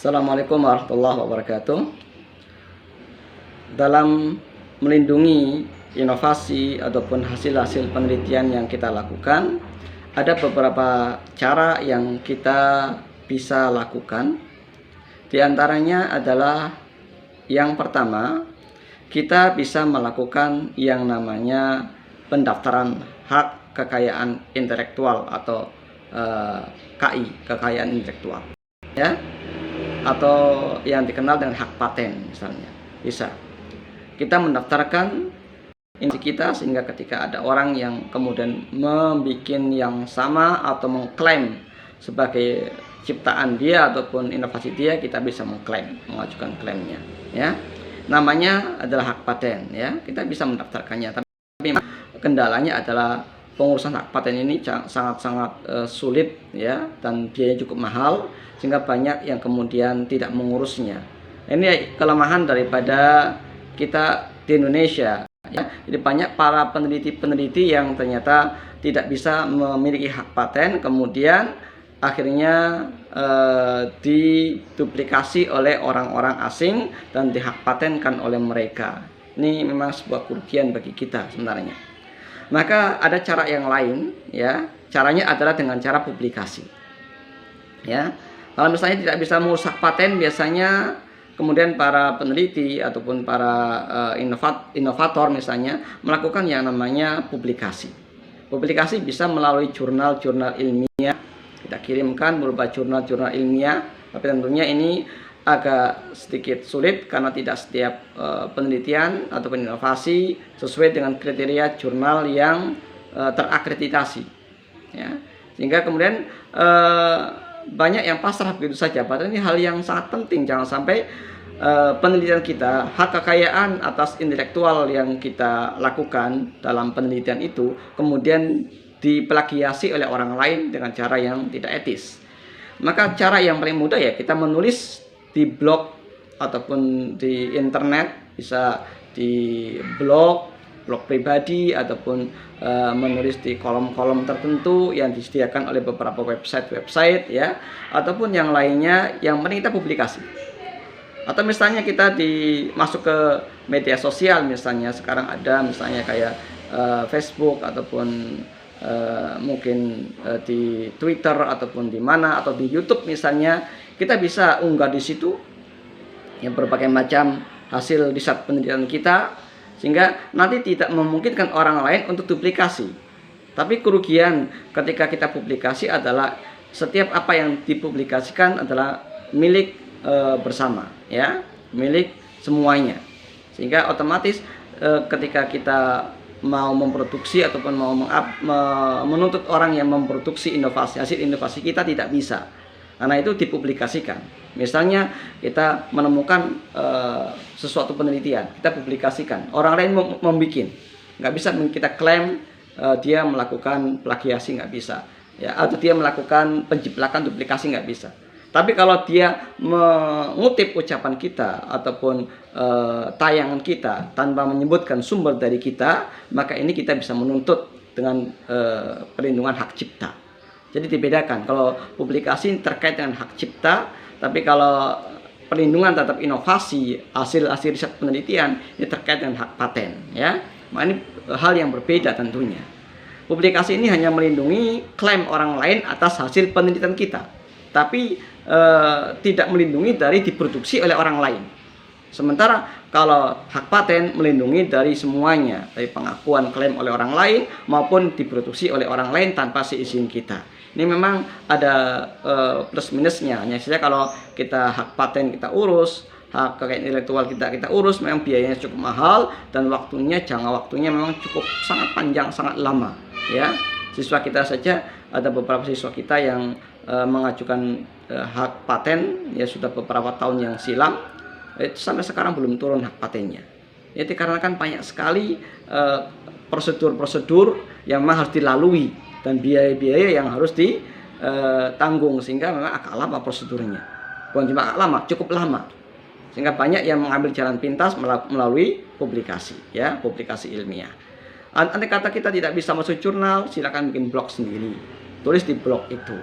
Assalamualaikum warahmatullahi wabarakatuh. Dalam melindungi inovasi ataupun hasil-hasil penelitian yang kita lakukan, ada beberapa cara yang kita bisa lakukan. Di antaranya adalah yang pertama, kita bisa melakukan yang namanya pendaftaran hak kekayaan intelektual atau KI, kekayaan intelektual, ya, atau yang dikenal dengan hak paten misalnya. Bisa kita mendaftarkan inti kita sehingga ketika ada orang yang kemudian membuat yang sama atau mengklaim sebagai ciptaan dia ataupun inovasi dia, kita bisa mengklaim, mengajukan klaimnya, ya. Namanya adalah hak paten, ya. Kita bisa mendaftarkannya, tapi kendalanya adalah pengurusan hak paten ini sangat-sangat sulit, ya, dan biayanya cukup mahal sehingga banyak yang kemudian tidak mengurusnya. Ini kelemahan daripada kita di Indonesia, ya. Jadi banyak para peneliti yang ternyata tidak bisa memiliki hak paten, kemudian akhirnya diduplikasi oleh orang-orang asing dan dihak patenkan oleh mereka. Ini memang sebuah kerugian bagi kita sebenarnya. Maka ada cara yang lain, ya. Caranya adalah dengan cara publikasi, ya. Kalau misalnya tidak bisa mengurus hak paten, biasanya kemudian para peneliti ataupun para inovator misalnya melakukan yang namanya publikasi. Publikasi bisa melalui jurnal-jurnal ilmiah, kita kirimkan berupa jurnal-jurnal ilmiah, tapi tentunya ini agak sedikit sulit karena tidak setiap penelitian ataupun inovasi sesuai dengan kriteria jurnal yang terakreditasi, ya. Sehingga kemudian banyak yang pasrah begitu saja. Padahal ini hal yang sangat penting. Jangan sampai penelitian kita, hak kekayaan atas intelektual yang kita lakukan dalam penelitian itu kemudian diplagiasi oleh orang lain dengan cara yang tidak etis. Maka cara yang paling mudah, ya, kita menulis di blog ataupun di internet, bisa di blog pribadi ataupun menulis di kolom-kolom tertentu yang disediakan oleh beberapa website, ya, ataupun yang lainnya. Yang penting kita publikasi. Atau misalnya kita masuk ke media sosial, misalnya sekarang ada misalnya kayak Facebook ataupun mungkin di Twitter ataupun di mana, atau di YouTube misalnya, kita bisa unggah di situ yang berbagai macam hasil riset penelitian kita, sehingga nanti tidak memungkinkan orang lain untuk duplikasi. Tapi kerugian ketika kita publikasi adalah setiap apa yang dipublikasikan adalah milik bersama, ya, milik semuanya. Sehingga otomatis ketika kita mau memproduksi ataupun mau menuntut orang yang memproduksi hasil inovasi kita, tidak bisa, karena itu dipublikasikan. Misalnya kita menemukan sesuatu penelitian, kita publikasikan, orang lain membuat, nggak bisa kita klaim dia melakukan plagiasi, nggak bisa, ya, atau dia melakukan penjiplakan, duplikasi, nggak bisa. Tapi kalau dia mengutip ucapan kita ataupun tayangan kita tanpa menyebutkan sumber dari kita, maka ini kita bisa menuntut dengan perlindungan hak cipta. Jadi dibedakan, kalau publikasi terkait dengan hak cipta, tapi kalau perlindungan terhadap inovasi, hasil riset penelitian, ini terkait dengan hak paten, ya. Nah, ini hal yang berbeda tentunya. Publikasi ini hanya melindungi klaim orang lain atas hasil penelitian kita, tapi tidak melindungi dari diproduksi oleh orang lain. Sementara kalau hak paten melindungi dari semuanya, dari pengakuan klaim oleh orang lain maupun diproduksi oleh orang lain tanpa seizin kita. Ini memang ada plus minusnya. Hanya saja kalau kita hak paten kita urus, hak kekayaan intelektual kita urus, memang biayanya cukup mahal dan jangka waktunya memang cukup sangat panjang, sangat lama, ya. Siswa kita saja, ada beberapa siswa kita yang mengajukan hak paten, ya, sudah beberapa tahun yang silam, itu sampai sekarang belum turun hak patennya. Itu karena kan banyak sekali prosedur-prosedur yang memang harus dilalui dan biaya-biaya yang harus ditanggung, sehingga memang agak lama prosedurnya. Bukan cuma agak lama, cukup lama. Sehingga banyak yang mengambil jalan pintas melalui publikasi, ya, publikasi ilmiah. Andai kata kita tidak bisa masuk jurnal, silakan bikin blog sendiri, tulis di blog itu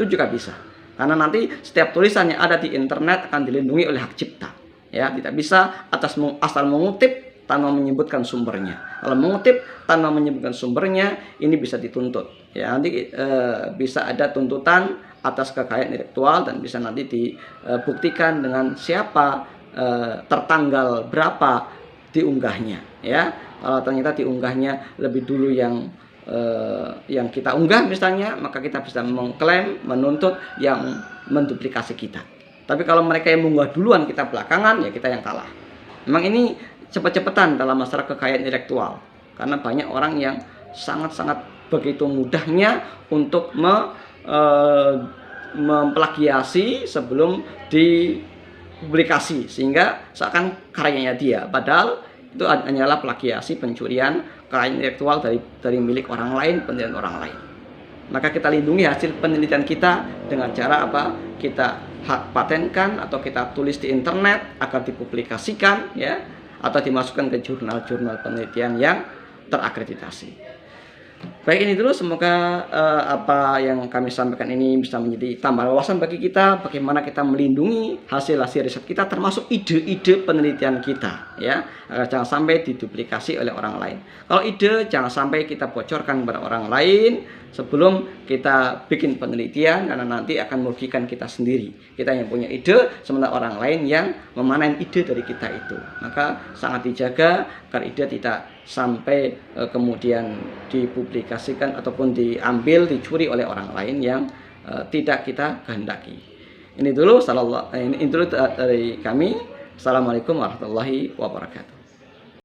juga bisa. Karena nanti setiap tulisan yang ada di internet akan dilindungi oleh hak cipta. Ya, tidak bisa asal mengutip tanpa menyebutkan sumbernya. Kalau mengutip tanpa menyebutkan sumbernya, ini bisa dituntut. Ya, nanti bisa ada tuntutan atas kekayaan intelektual dan bisa nanti dibuktikan dengan siapa, tertanggal berapa diunggahnya. Ya, kalau ternyata diunggahnya lebih dulu yang kita unggah misalnya, maka kita bisa mengklaim, menuntut yang menduplikasi kita. Tapi kalau mereka yang mengunggah duluan, kita belakangan, ya kita yang kalah. Memang ini cepet-cepetan dalam masalah kekayaan intelektual, karena banyak orang yang sangat-sangat begitu mudahnya untuk memplagiasi sebelum dipublikasi, sehingga seakan karyanya dia, padahal itu hanyalah plagiasi, pencurian kekayaan intelektual dari milik orang lain, penelitian orang lain. Maka kita lindungi hasil penelitian kita dengan cara apa? Kita hak patenkan atau kita tulis di internet agar dipublikasikan, ya, atau dimasukkan ke jurnal-jurnal penelitian yang terakreditasi. Baik, ini dulu, semoga apa yang kami sampaikan ini bisa menjadi tambah wawasan bagi kita bagaimana kita melindungi hasil-hasil riset kita, termasuk ide-ide penelitian kita, ya, agar jangan sampai diduplikasi oleh orang lain. Kalau ide jangan sampai kita bocorkan kepada orang lain sebelum kita bikin penelitian, karena nanti akan merugikan kita sendiri. Kita yang punya ide, sementara orang lain yang memanen ide dari kita itu. Maka sangat dijaga agar ide tidak sampai kemudian dipublikasikan ataupun diambil, dicuri oleh orang lain yang tidak kita kehendaki. Ini dulu dari kami. Assalamualaikum warahmatullahi wabarakatuh.